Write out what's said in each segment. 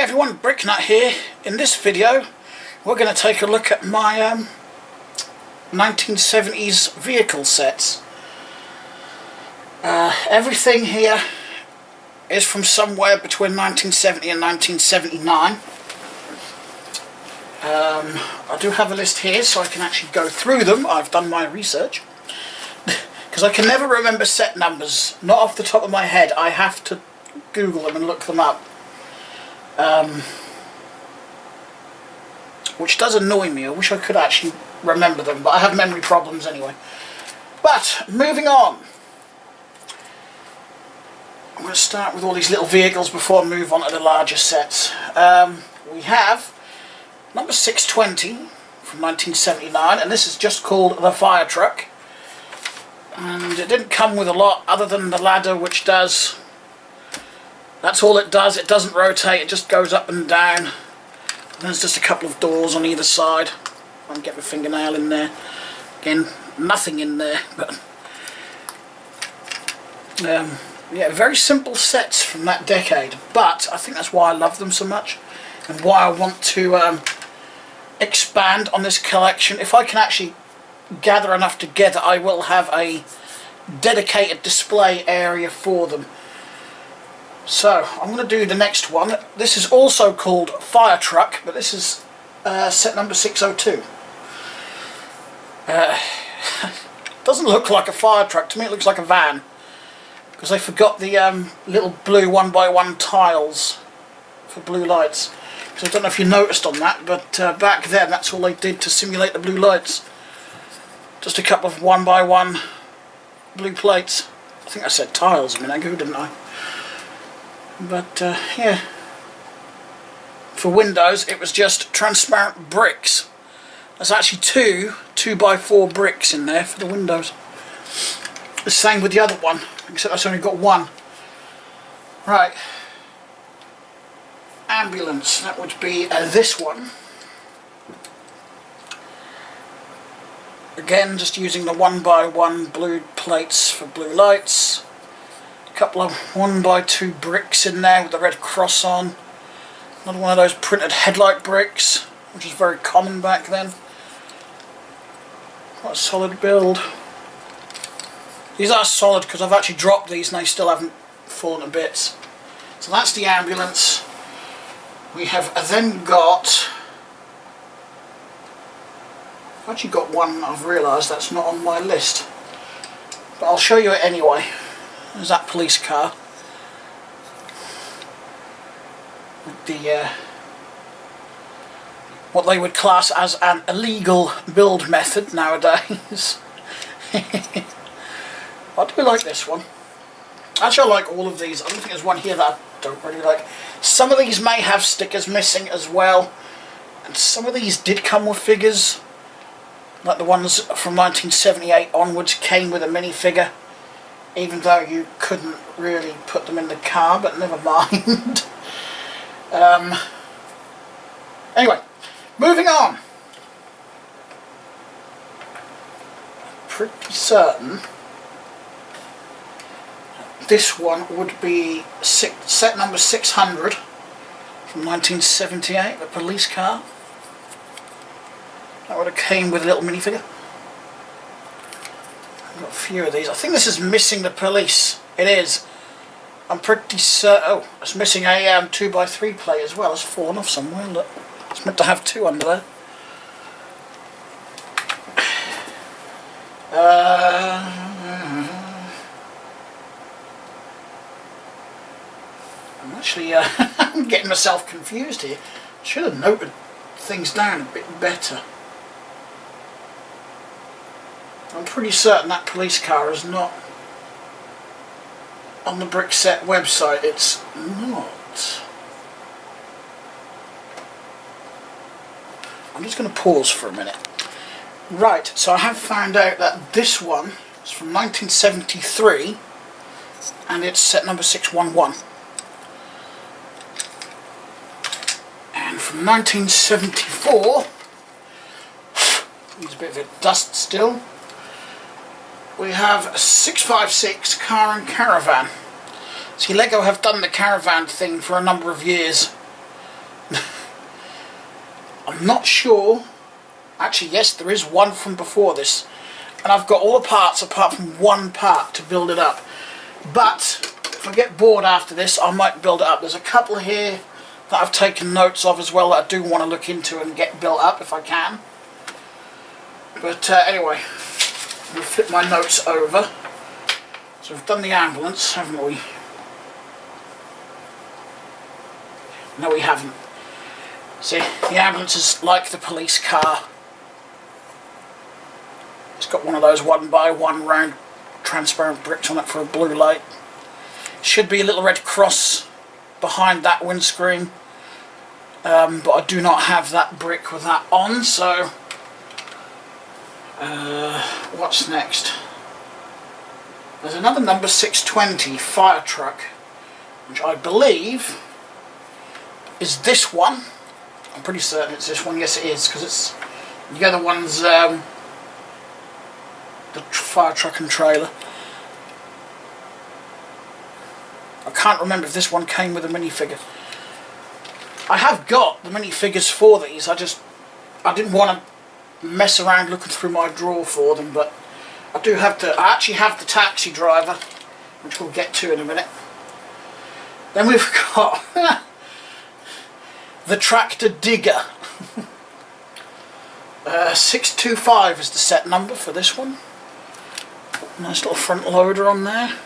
everyone, Bricknut here. In this video we're going to take a look at my 1970s vehicle sets. Everything here is from somewhere between 1970 and 1979. I do have a list here so I can actually go through them. I've done my research because I can never remember set numbers, not off the top of my head. I have to Google them and look them up. Which does annoy me. I wish I could actually remember them, but I have memory problems anyway. But moving on, I'm going to start with all these little vehicles before I move on to the larger sets. We have number 620 from 1979, and this is just called the fire truck. And it didn't come with a lot other than the ladder, which does. That's all it does. It doesn't rotate, it just goes up and down. And there's just a couple of doors on either side. I can get my fingernail in there. Again, nothing in there, but yeah, very simple sets from that decade. But I think that's why I love them so much, and why I want to expand on this collection. If I can actually gather enough together, I will have a dedicated display area for them. So I'm going to do the next one. This is also called Fire Truck, but this is set number 602. Doesn't look like a fire truck. To me it looks like a van, because they forgot the little blue 1x1 tiles for blue lights. Because I don't know if you noticed on that, but back then that's all they did to simulate the blue lights. Just a couple of 1x1 blue plates. I think I said tiles a minute ago, didn't I? But yeah, for windows it was just transparent bricks. There's actually two 2x4 bricks in there for the windows. The same with the other one, except I've only got one. Right, ambulance, that would be this one. Again, just using the 1x1 blue plates for blue lights. A couple of 1x2 bricks in there with the red cross on. Another one of those printed headlight bricks, which is very common back then. Quite a solid build. These are solid because I've actually dropped these and they still haven't fallen to bits. So that's the ambulance. We have then got... I've actually got one I've realised that's not on my list. But I'll show you it anyway. There's that police car. With the what they would class as an illegal build method nowadays. I do like this one. Actually, I like all of these. I don't think there's one here that I don't really like. Some of these may have stickers missing as well, and some of these did come with figures, like the ones from 1978 onwards came with a minifigure, even though you couldn't really put them in the car, but never mind. Anyway, moving on. Pretty certain this one would be set number 600 from 1978, the police car. That would have came with a little minifigure. I've got a few of these. I think this is missing the police. It is. I'm pretty certain. Oh, it's missing a 2x3 plate as well. It's fallen off somewhere. Look, it's meant to have two under there. I'm actually I'm getting myself confused here. Should have noted things down a bit better. I'm pretty certain that police car is not on the Brickset website. It's not. I'm just going to pause for a minute. Right, so I have found out that this one is from 1973 and it's set number 611. And from 1974, needs a bit of a dust still, we have a 656 Car and Caravan. See, Lego have done the caravan thing for a number of years. I'm not sure. Actually, yes, there is one from before this. And I've got all the parts apart from one part to build it up. But if I get bored after this, I might build it up. There's a couple here that I've taken notes of as well that I do want to look into and get built up if I can. But anyway, we'll flip my notes over. So we've done the ambulance, haven't we? No, we haven't. See, the ambulance is like the police car. It's got one of those 1x1 round transparent bricks on it for a blue light. Should be a little red cross behind that windscreen, but I do not have that brick with that on, so what's next? There's another number 620 fire truck, which I believe is this one. I'm pretty certain it's this one. Yes, it is, because it's the other one's the fire truck and trailer. I can't remember if this one came with a minifigure. I have got the minifigures for these. I didn't want to mess around looking through my drawer for them, but I actually have the taxi driver, which we'll get to in a minute. Then we've got the tractor digger. 625 is the set number for this one. Nice little front loader on there.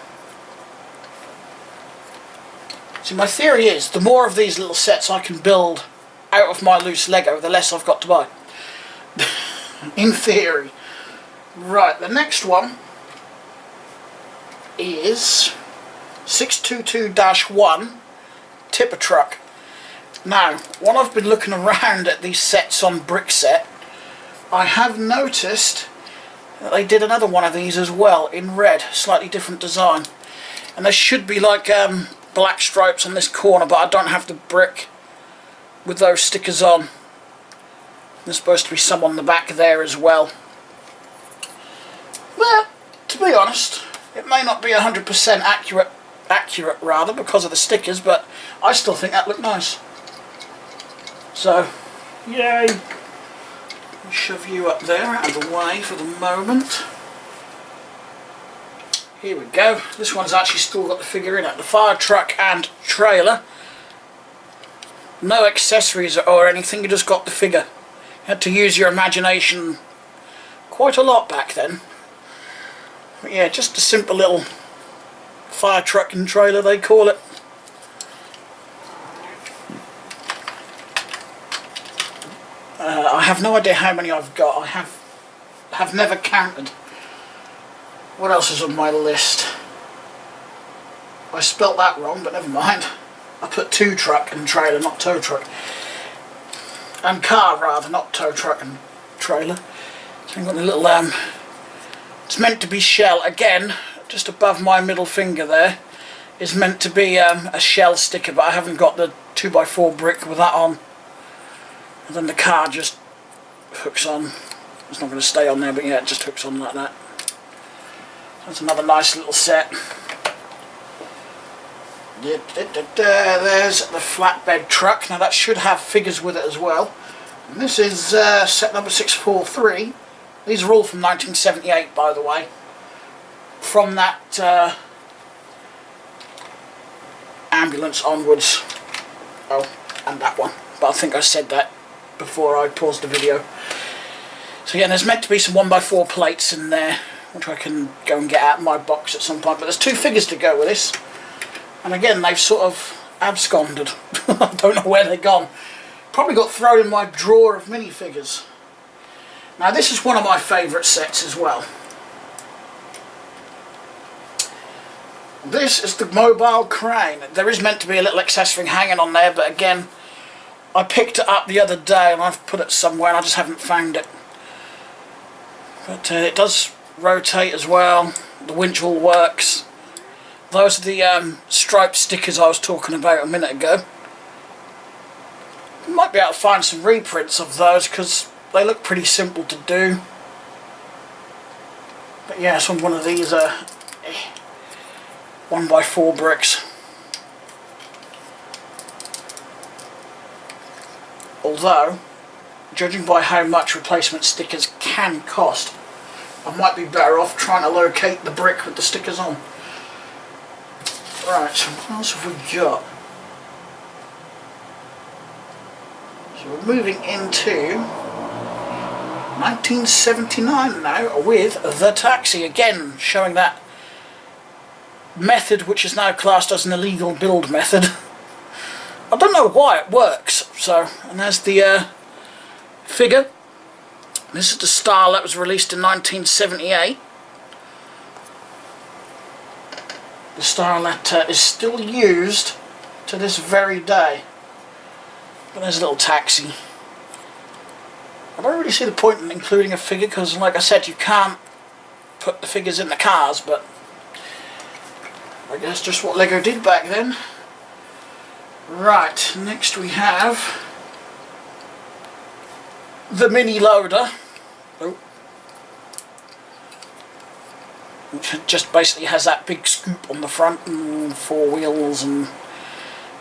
See, my theory is the more of these little sets I can build out of my loose Lego, the less I've got to buy. In theory. Right, the next one is 622-1 tipper truck. Now, while I've been looking around at these sets on Brickset, I have noticed that they did another one of these as well in red, slightly different design. And there should be like black stripes on this corner, but I don't have the brick with those stickers on. There's supposed to be some on the back there as well. But to be honest, it may not be 100% accurate rather because of the stickers, but I still think that looked nice. So, yay! Shove you up there out of the way for the moment. Here we go. This one's actually still got the figure in it. The fire truck and trailer. No accessories or anything, you just got the figure. You had to use your imagination quite a lot back then. But yeah, just a simple little fire truck and trailer they call it. I have no idea how many I've got. I have never counted. What else is on my list? I spelt that wrong, but never mind. I put tow truck and trailer, not tow truck. And car rather, not tow truck and trailer. So I've got a little it's meant to be shell. Again, just above my middle finger there is meant to be a shell sticker, but I haven't got the 2x4 brick with that on. And then the car just hooks on. It's not going to stay on there, but yeah, it just hooks on like that. That's another nice little set. There's the flatbed truck. Now that should have figures with it as well. And this is set number 643. These are all from 1978, by the way. From that ambulance onwards. Oh, and that one. But I think I said that before I paused the video. So yeah, there's meant to be some 1x4 plates in there, which I can go and get out of my box at some point. But there's two figures to go with this. And again, they've sort of absconded. I don't know where they've gone. Probably got thrown in my drawer of minifigures. Now this is one of my favourite sets as well. This is the mobile crane. There is meant to be a little accessory hanging on there, but again, I picked it up the other day and I've put it somewhere and I just haven't found it. But it does rotate as well. The winch all works. Those are the striped stickers I was talking about a minute ago. Might be able to find some reprints of those because they look pretty simple to do. But yeah, it's on one of these 1x4 bricks. Although judging by how much replacement stickers can cost, I might be better off trying to locate the brick with the stickers on. Right, so what else have we got? So we're moving into 1979 now with The Taxi, again showing that method which is now classed as an illegal build method. I don't know why it works. So, and there's the figure. This is the style that was released in 1978. The style that is still used to this very day. But there's a little taxi. I don't really see the point in including a figure because, like I said, you can't put the figures in the cars, but I guess just what Lego did back then. Right, next we have the mini loader, which just basically has that big scoop on the front and 4 wheels and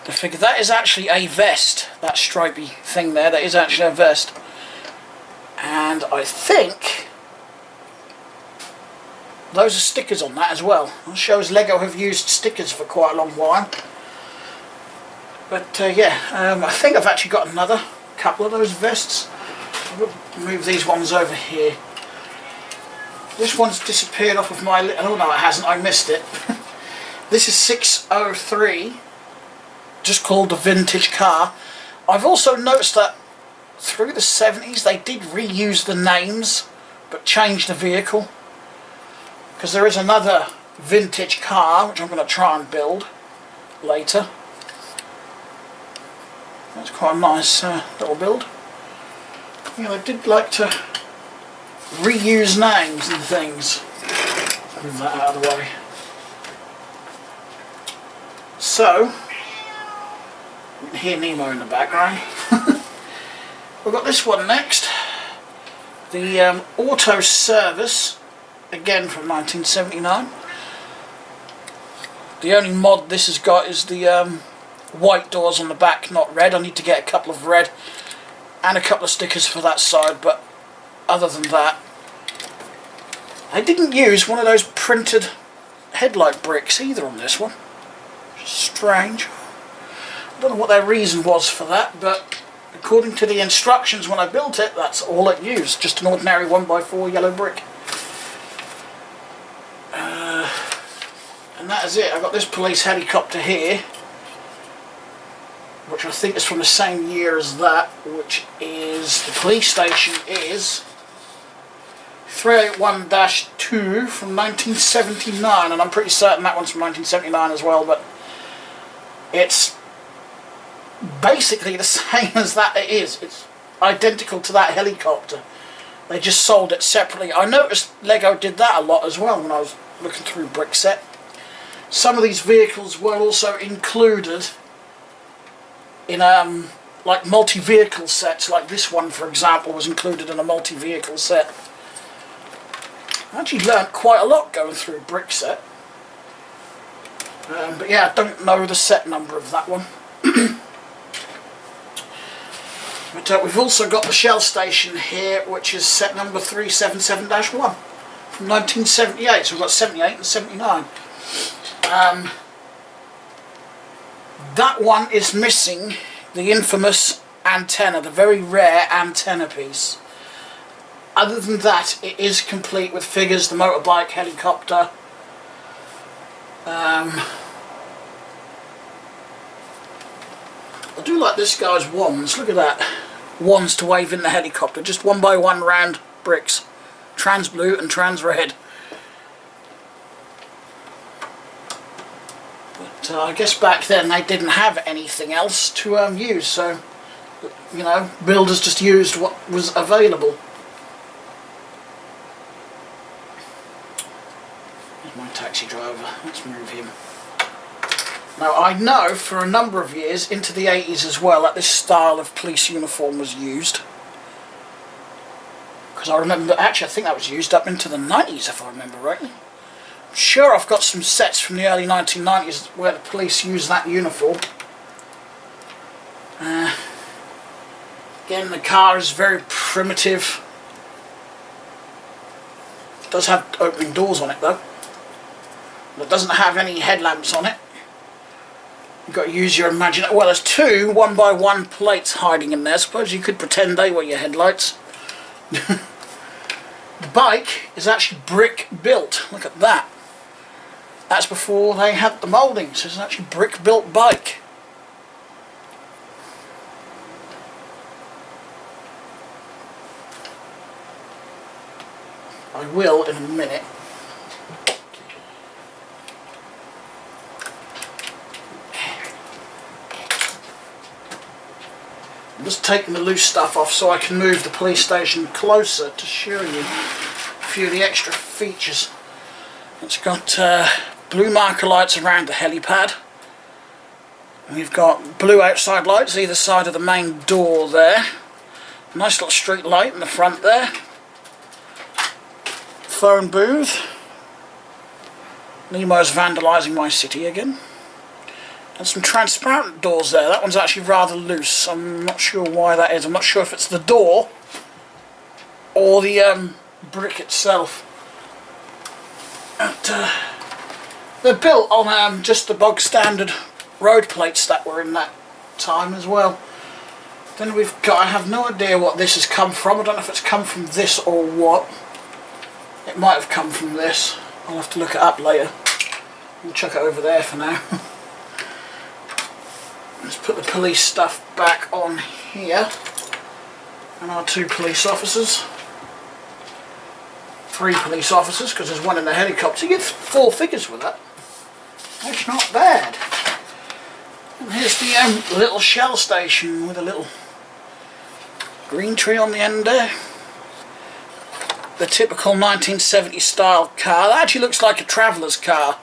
the figure. That is actually a vest, that stripy thing there, that is actually a vest. And I think those are stickers on that as well. It shows Lego have used stickers for quite a long while. But yeah, I think I've actually got another couple of those vests. I'll move these ones over here. This one's disappeared off of my... oh no, it hasn't, I missed it. This is 603, just called the vintage car. I've also noticed that through the 70s they did reuse the names but change the vehicle, because there is another vintage car which I'm going to try and build later. That's quite a nice little build. Yeah, they did like to reuse names and things. Move that out of the way. So, you can hear Nemo in the background. We've got this one next. The Auto Service, again from 1979. The only mod this has got is the white doors on the back, not red. I need to get a couple of red and a couple of stickers for that side, but other than that, I didn't use one of those printed headlight bricks either on this one. Strange. I don't know what their reason was for that, but according to the instructions when I built it, that's all it used, just an ordinary 1x4 yellow brick. And that is it. I've got this police helicopter here, which I think is from the same year as that, which is, the police station is 381-2 from 1979, and I'm pretty certain that one's from 1979 as well, but it's basically the same as that. It is. It's identical to that helicopter. They just sold it separately. I noticed Lego did that a lot as well when I was looking through Brickset. Some of these vehicles were also included in like multi-vehicle sets, like this one for example was included in a multi-vehicle set. I actually learnt quite a lot going through Brickset. But yeah, I don't know the set number of that one. But we've also got the Shell Station here, which is set number 377-1 from 1978, so we've got 78 and 79. That one is missing the infamous antenna, the very rare antenna piece. Other than that, it is complete with figures, the motorbike, helicopter. I do like this guy's wands, look at that. Wands to wave in the helicopter, just 1x1 round bricks. Trans blue and trans red. But I guess back then they didn't have anything else to use, so, you know, builders just used what was available. Here's my taxi driver, let's move him. Now I know for a number of years, into the 80s as well, that this style of police uniform was used. Because I remember, actually I think that was used up into the 90s if I remember rightly. I'm sure I've got some sets from the early 1990s where the police used that uniform. Again, the car is very primitive. It does have opening doors on it though. It doesn't have any headlamps on it. You've got to use your imagination. Well, there's two 1x1 plates hiding in there. I suppose you could pretend they were your headlights. The bike is actually brick built. Look at that. That's before they had the mouldings. It's actually a brick built bike. I will in a minute. I'm just taking the loose stuff off so I can move the police station closer to show you a few of the extra features. It's got blue marker lights around the helipad. We've got blue outside lights either side of the main door there. A nice little street light in the front there. Phone booth. Nemo's vandalising my city again. And some transparent doors there. That one's actually rather loose. I'm not sure why that is. I'm not sure if it's the door or the brick itself. And, they're built on just the bog standard road plates that were in that time as well. Then we've got, I have no idea what this has come from. I don't know if it's come from this or what. It might have come from this. I'll have to look it up later. We'll chuck it over there for now. Let's put the police stuff back on here. And our two police officers. 3 police officers, because there's one in the helicopter. You get 4 figures with that. That's not bad. And here's the little Shell station with a little green tree on the end there. The typical 1970s style car. That actually looks like a traveller's car,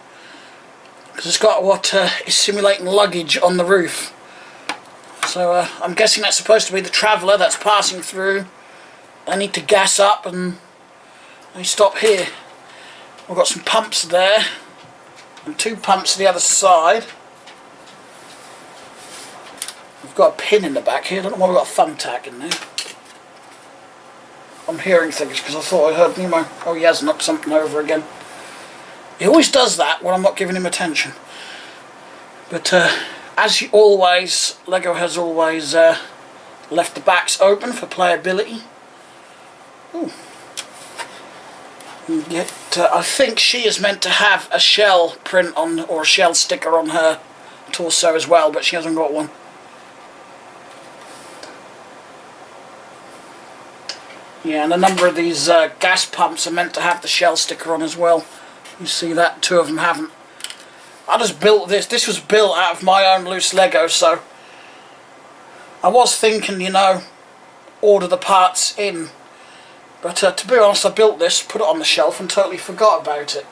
because it's got what is simulating luggage on the roof. So I'm guessing that's supposed to be the traveller that's passing through. They need to gas up and they stop here. We've got some pumps there and 2 pumps to the other side. We've got a pin in the back here. I don't know why we've got a thumbtack in there. I'm hearing things because I thought I heard Nemo. Oh, he has knocked something over again. He always does that when I'm not giving him attention. But as always, Lego has always left the backs open for playability. Ooh. Yet, I think she is meant to have a shell print on, or a shell sticker on her torso as well, but she hasn't got one. Yeah, and a number of these gas pumps are meant to have the shell sticker on as well. You see that 2 of them haven't. I just built this. This was built out of my own loose Lego, so I was thinking, you know, order the parts in. But to be honest, I built this, put it on the shelf and totally forgot about it.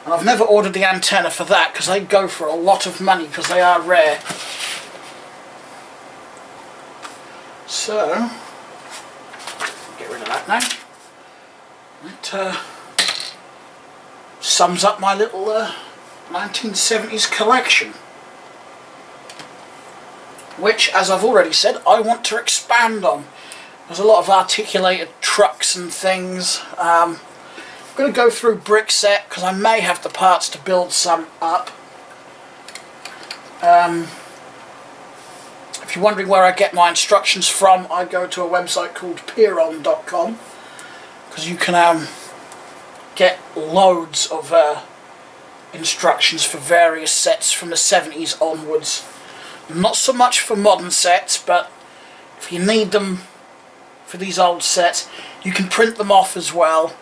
And I've never ordered the antenna for that, because they go for a lot of money, because they are rare. So get rid of that now. That sums up my little 1970s collection, which, as I've already said, I want to expand on. There's a lot of articulated trucks and things. I'm going to go through brick set because I may have the parts to build some up. If you're wondering where I get my instructions from, I go to a website called peeron.com, because you can get loads of instructions for various sets from the 70s onwards. Not so much for modern sets, but if you need them for these old sets, you can print them off as well,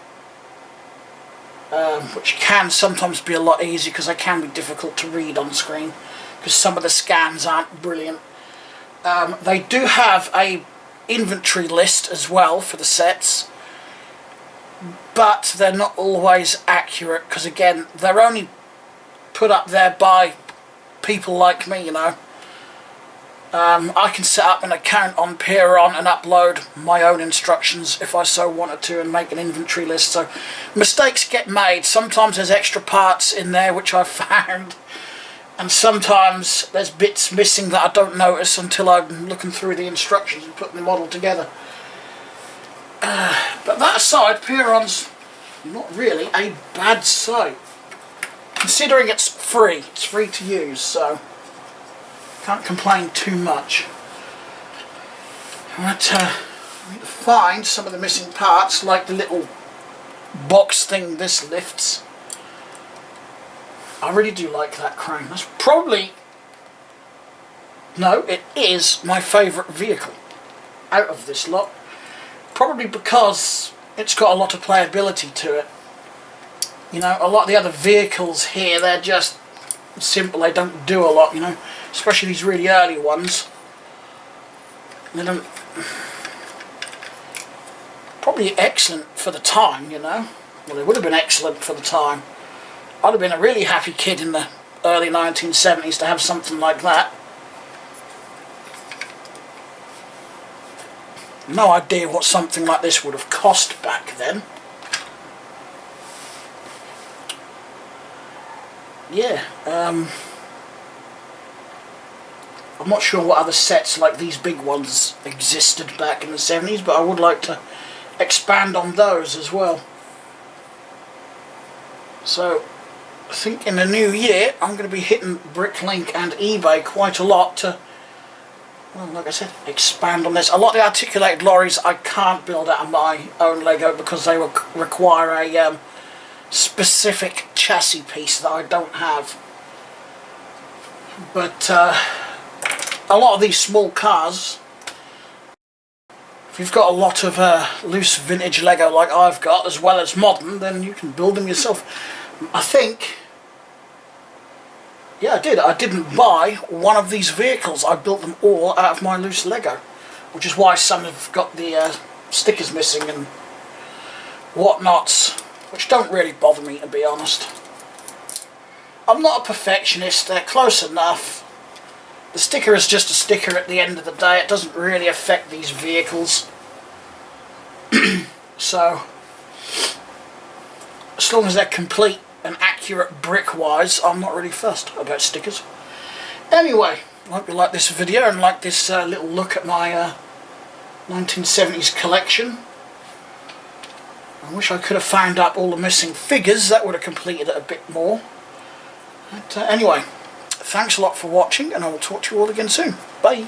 which can sometimes be a lot easier because they can be difficult to read on screen because some of the scans aren't brilliant. They do have a inventory list as well for the sets, but they're not always accurate because, again, they're only put up there by people like me, you know. I can set up an account on Peeron and upload my own instructions if I so wanted to and make an inventory list. So mistakes get made. Sometimes there's extra parts in there which I've found and sometimes there's bits missing that I don't notice until I'm looking through the instructions and putting the model together. But that aside, Piron's not really a bad site. Considering it's free to use, so can't complain too much. But I need to find some of the missing parts, like the little box thing this lifts. I really do like that crane. That's probably, no, it is my favourite vehicle out of this lot. Probably because it's got a lot of playability to it. You know, a lot of the other vehicles here, they're just simple, they don't do a lot, you know, especially these really early ones. They don't... Probably excellent for the time, you know. Well, they would have been excellent for the time. I'd have been a really happy kid in the early 1970s to have something like that. No idea what something like this would have cost back then. Yeah, I'm not sure what other sets like these big ones existed back in the 70s, but I would like to expand on those as well. So I think in the new year I'm going to be hitting Bricklink and eBay quite a lot to, well, like I said, expand on this. A lot of the articulated lorries I can't build out of my own Lego because they require a specific chassis piece that I don't have. But a lot of these small cars, if you've got a lot of loose vintage Lego like I've got, as well as modern, then you can build them yourself. I think, yeah, I did. I didn't buy one of these vehicles. I built them all out of my loose Lego, which is why some have got the stickers missing and whatnots, which don't really bother me, to be honest. I'm not a perfectionist. They're close enough. The sticker is just a sticker at the end of the day. It doesn't really affect these vehicles. So, as long as they're complete and accurate brick-wise, I'm not really fussed about stickers. Anyway, I hope you like this video and like this little look at my 1970s collection. I wish I could have found out all the missing figures. That would have completed it a bit more. But anyway, thanks a lot for watching, and I will talk to you all again soon. Bye.